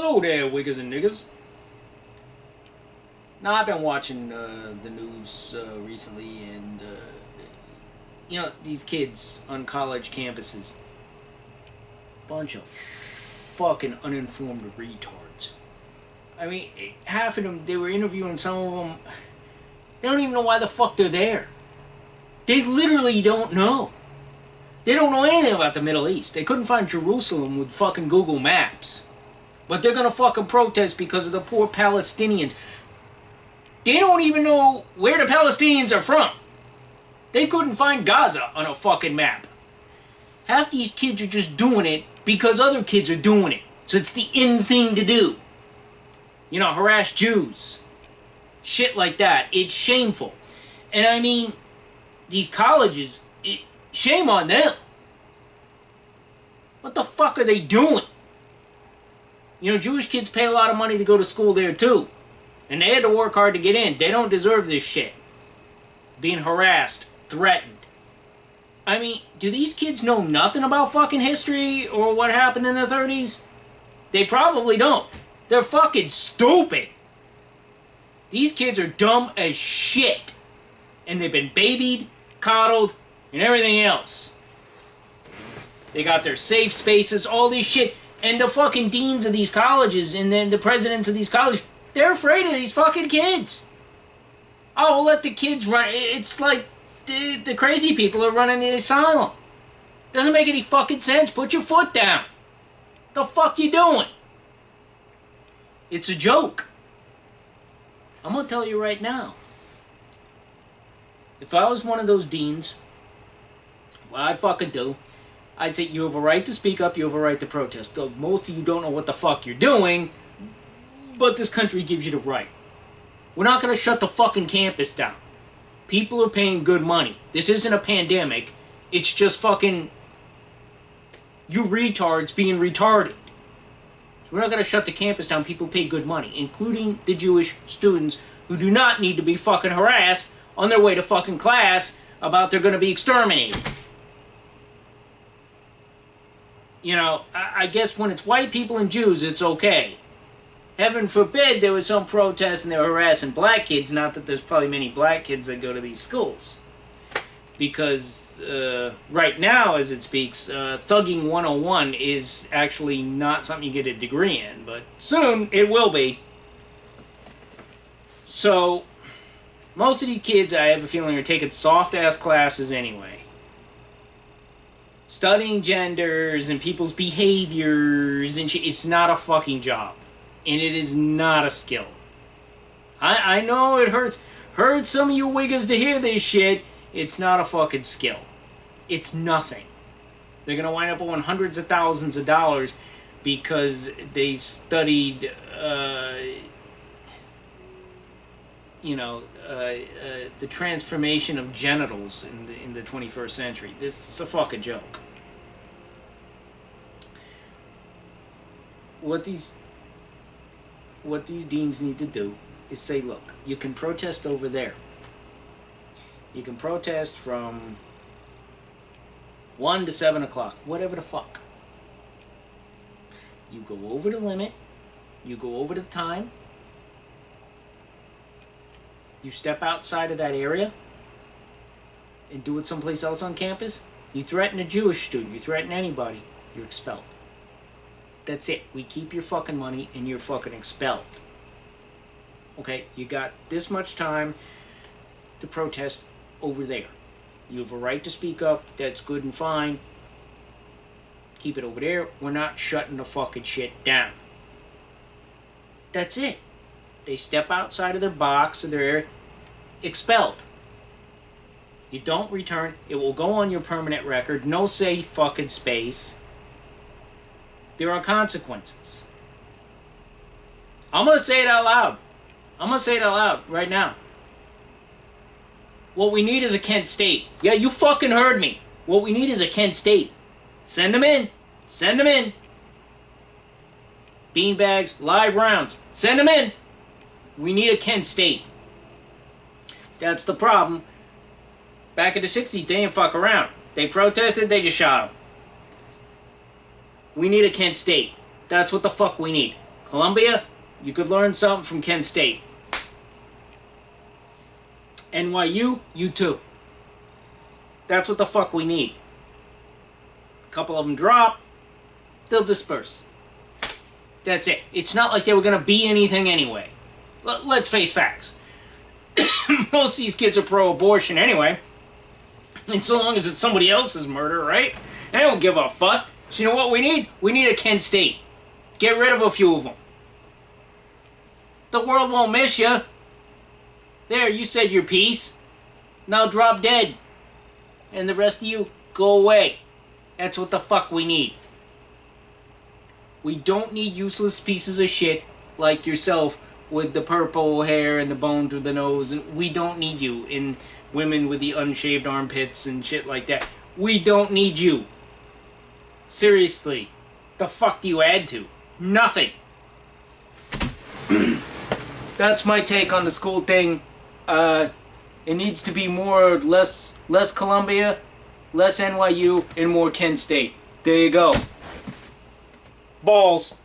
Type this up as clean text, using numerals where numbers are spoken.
Hello there, wiggers and niggers. Now, I've been watching the news recently, and, these kids on college campuses. Bunch of fucking uninformed retards. I mean, half of them, they were interviewing some of them. They don't even know why the fuck they're there. They literally don't know. They don't know anything about the Middle East. They couldn't find Jerusalem with fucking Google Maps. But they're gonna fucking protest because of the poor Palestinians. They don't even know where the Palestinians are from. They couldn't find Gaza on a fucking map. Half these kids are just doing it because other kids are doing it. So it's the in thing to do. You know, harass Jews. Shit like that. It's shameful. And I mean, these colleges, shame on them. What the fuck are they doing? You know, Jewish kids pay a lot of money to go to school there too. And they had to work hard to get in. They don't deserve this shit. Being harassed, threatened. I mean, do these kids know nothing about fucking history or what happened in the 30s? They probably don't. They're fucking stupid. These kids are dumb as shit. And they've been babied, coddled, and everything else. They got their safe spaces, all this shit. And the fucking deans of these colleges and then the presidents of these colleges, they're afraid of these fucking kids. Oh, we'll let the kids run. It's like the crazy people are running the asylum. Doesn't make any fucking sense. Put your foot down. The fuck you doing? It's a joke. I'm gonna tell you right now. If I was one of those deans, what I'd fucking do, I'd say you have a right to speak up, you have a right to protest. Though most of you don't know what the fuck you're doing, but this country gives you the right. We're not going to shut the fucking campus down. People are paying good money. This isn't a pandemic. It's just fucking you retards being retarded. So we're not going to shut the campus down. People pay good money, including the Jewish students who do not need to be fucking harassed on their way to fucking class about they're going to be exterminated. You know, I guess when it's white people and Jews, it's okay. Heaven forbid there was some protest and they were harassing black kids. Not that there's probably many black kids that go to these schools. Because right now, as it speaks, Thugging 101 is actually not something you get a degree in. But soon, it will be. So, most of these kids, I have a feeling, are taking soft-ass classes anyway. Studying genders and people's behaviors and shit. It's not a fucking job. And it is not a skill. I know it hurts some of you wiggers to hear this shit. It's not a fucking skill. It's nothing. They're going to wind up owing hundreds of thousands of dollars because they studied, the transformation of genitals in the 21st century. This is a fucking joke. What these deans need to do is say, look, you can protest over there. You can protest from 1 to 7 o'clock, whatever the fuck. You go over the limit, you go over the time, you step outside of that area and do it someplace else on campus, you threaten a Jewish student, you threaten anybody, you're expelled. That's it. We keep your fucking money and you're fucking expelled. Okay, you got this much time to protest over there. You have a right to speak up. That's good and fine. Keep it over there. We're not shutting the fucking shit down. That's it. They step outside of their box or their area, expelled. You don't return. It will go on your permanent record. No safe fucking space. There are consequences. I'm going to say it out loud. I'm going to say it out loud right now. What we need is a Kent State. Yeah, you fucking heard me. What we need is a Kent State. Send them in. Send them in. Beanbags, live rounds. Send them in. We need a Kent State. That's the problem. Back in the 60s, they didn't fuck around. They protested, they just shot them. We need a Kent State. That's what the fuck we need. Columbia, you could learn something from Kent State. NYU, you too. That's what the fuck we need. A couple of them drop, they'll disperse. That's it. It's not like they were going to be anything anyway. Let's face facts. Most of these kids are pro-abortion anyway. And so long as it's somebody else's murder, right? They don't give a fuck. So you know what we need? We need a Kent State. Get rid of a few of them. The world won't miss you. There, you said your piece. Now drop dead. And the rest of you, go away. That's what the fuck we need. We don't need useless pieces of shit like yourself with the purple hair and the bone through the nose. And we don't need you in women with the unshaved armpits and shit like that. We don't need you. Seriously. The fuck do you add to? Nothing. That's my take on the school thing. It needs to be less Columbia, less NYU, and more Kent State. There you go. Balls.